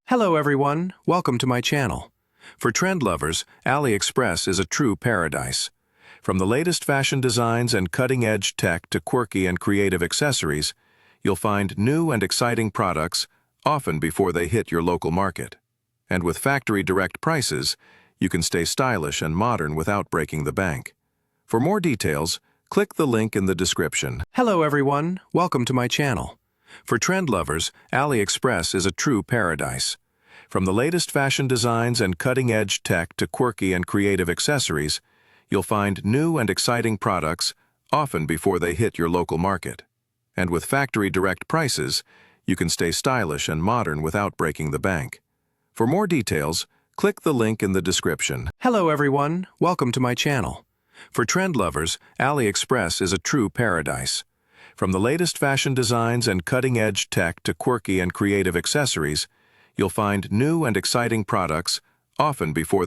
Hello everyone, welcome to my channel. For trend lovers, AliExpress is a true paradise. From the latest fashion designs and cutting-edge tech to quirky and creative accessories, you'll find new and exciting products, often before they hit your local market. And with factory direct prices, you can stay stylish and modern without breaking the bank. For more details, click the link in the description. Hello everyone, welcome to my channel. For trend lovers, AliExpress is a true paradise. From the latest fashion designs and cutting-edge tech to quirky and creative accessories, you'll find new and exciting products, often before they hit your local market. And with factory direct prices, you can stay stylish and modern without breaking the bank. For more details, click the link in the description. Hello everyone, welcome to my channel. For trend lovers, AliExpress is a true paradise. From the latest fashion designs and cutting-edge tech to quirky and creative accessories, you'll find new and exciting products, often before they